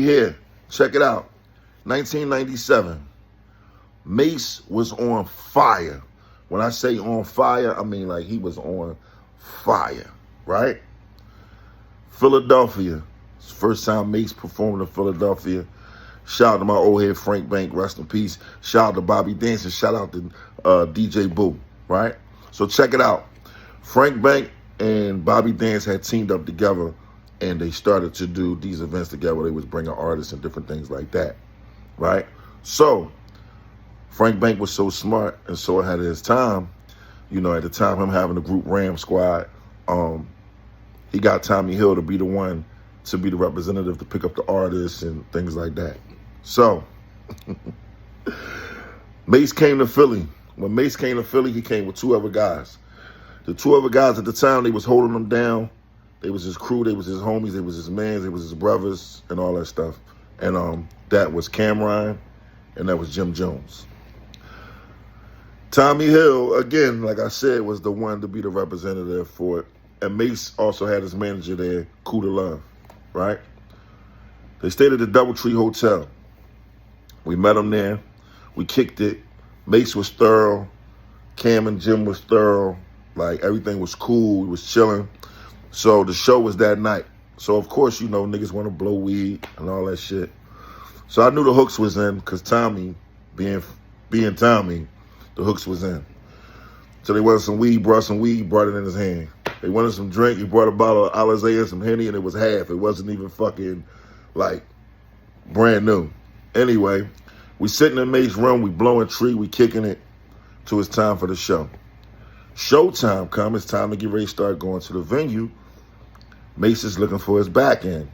Here, check it out. 1997. Mase was on fire. When I say on fire, I mean like he was on fire, right? Philadelphia. It's the first time Mase performed in Philadelphia. Shout out to my old head Frank Bank, rest in peace. Shout out to Bobby Dance and shout out to DJ Boo, right? So check it out. Frank Bank and Bobby Dance had teamed up together and they started to do these events together. They was bringing artists and different things like that, right? So Frank Bank was so smart and so ahead of his time. You know, at the time, him having the group Ram Squad, he got Tommy Hill to be the one to be the representative to pick up the artists and things like that. So Mase came to Philly. When Mase came to Philly, he came with two other guys. The two other guys at the time, they was holding him down. They was his crew, they was his homies, they was his mans, they was his brothers, and all that stuff. And that was Camron, and that was Jim Jones. Tommy Hill, again, like I said, was the one to be the representative for it. And Mase also had his manager there, Coup de Love, right? They stayed at the Doubletree Hotel. We met them there. We kicked it. Mase was thorough. Cam and Jim was thorough. Like, everything was cool. We was chilling. So the show was that night. So, of course, you know, niggas want to blow weed and all that shit. So I knew the hooks was in because Tommy, being Tommy, the hooks was in. So they wanted some weed, brought some weed, brought it in his hand. They wanted some drink, he brought a bottle of Alizé and some Henny, and it was half. It wasn't even fucking, like, brand new. Anyway, we sitting in Mase's room, we blowing tree, we kicking it till it's time for the show. Showtime come, it's time to get ready to start going to the venue. Mase is looking for his back end,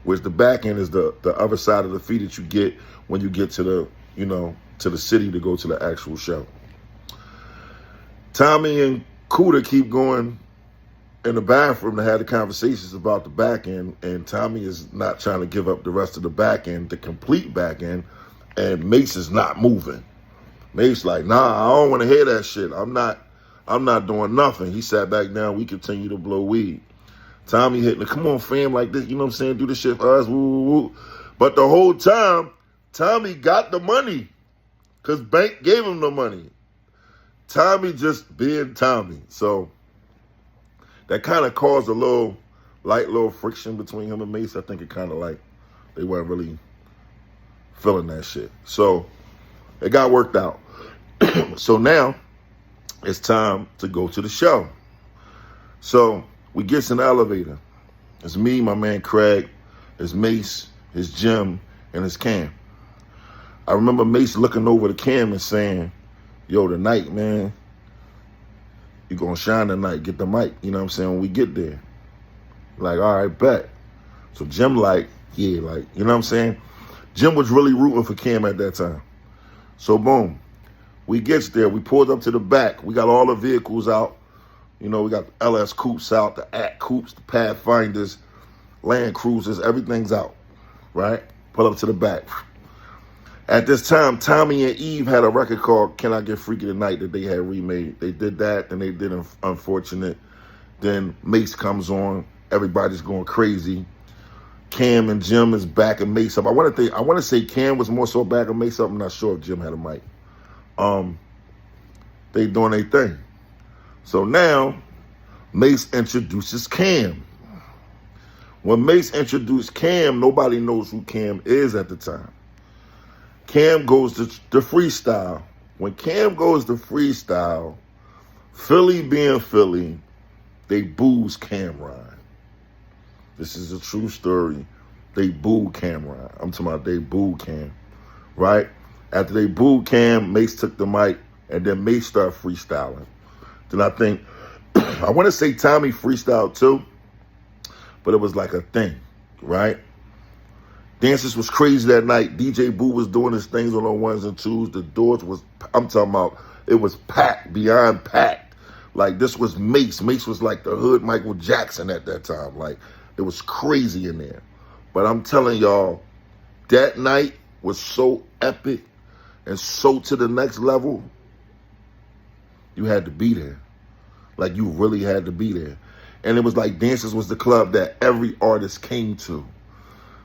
which the back end is the other side of the fee that you get when you get to the, you know, to the city to go to the actual show. Tommy and Cuda keep going in the bathroom to have the conversations about the back end, and Tommy is not trying to give up the rest of the back end, the complete back end, and Mase is not moving. Mase like, nah, I don't want to hear that shit. I'm not doing nothing. He sat back down. We continue to blow weed. Tommy hitting the, come on, fam, like this, you know what I'm saying? Do this shit for us, woo, woo, woo. But the whole time, Tommy got the money because Bank gave him the money. Tommy just being Tommy. So that kind of caused a little friction between him and Mase. I think it kind of like, they weren't really feeling that shit. So it got worked out. So now it's time to go to the show. So we get in the elevator. It's me, my man Craig, it's Mase, it's Jim, and it's Cam. I remember Mase looking over to Cam and saying, yo, tonight, man, you gonna shine tonight, get the mic, you know what I'm saying, when we get there. Like, all right, bet. So Jim like, yeah, like, you know what I'm saying? Jim was really rooting for Cam at that time. So boom, we gets there, we pulled up to the back, we got all the vehicles out. You know, we got the LS Coupes out, the AT Coupes, the Pathfinders, Land Cruisers, everything's out, right? Pull up to the back. At this time, Tommy and Eve had a record called Can I Get Freaky Tonight that they had remade. They did that, then they did Unfortunate. Then Mase comes on, everybody's going crazy. Cam and Jim is backing Mase up. I want to say Cam was more so backing Mase up. I'm not sure if Jim had a mic. They doing their thing. So now, Mase introduces Cam. When Mase introduced Cam, nobody knows who Cam is at the time. Cam goes to the freestyle. When Cam goes to freestyle, Philly being Philly, they boos Camron. This is a true story. They booed Camron. I'm talking about they booed Cam, right? After they booed Cam, Mase took the mic, and then Mase started freestyling. Then I think, I want to say Tommy freestyled too, but it was like a thing, right? Dances was crazy that night. DJ Boo was doing his things on the ones and twos. The doors was, I'm talking about, it was packed, beyond packed. Like, this was Mase. Mase was like the hood Michael Jackson at that time. Like, it was crazy in there. But I'm telling y'all, that night was so epic and so to the next level, you had to be there. Like, you really had to be there. And it was like Dances was the club that every artist came to.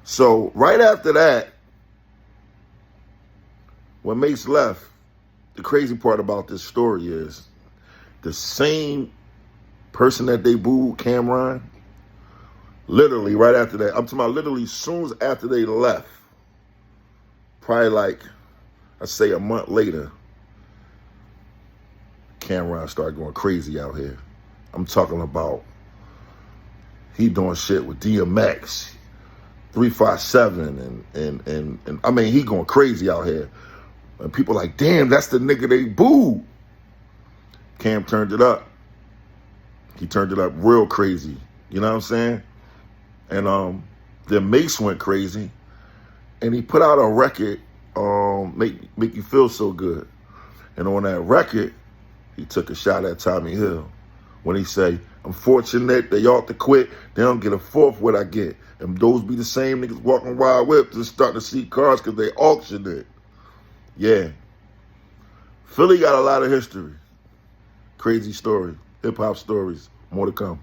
So right after that, when Mase left, the crazy part about this story is the same person that they booed, Camron, literally right after that, I'm talking about literally as soon as after they left, probably like, I say a month later, Camron started going crazy out here. I'm talking about he doing shit with DMX, 357, and I mean, he going crazy out here. And people like, damn, that's the nigga they booed. Cam turned it up. He turned it up real crazy. You know what I'm saying? And then Mase went crazy, and he put out a record, Make You Feel So Good. And on that record, he took a shot at Tommy Hill when he say, I'm fortunate they ought to quit. They don't get a fourth what I get. And those be the same niggas walking wild whips and starting to see cars because they auctioned it. Yeah. Philly got a lot of history. Crazy story. Hip Hop Stories. More to come.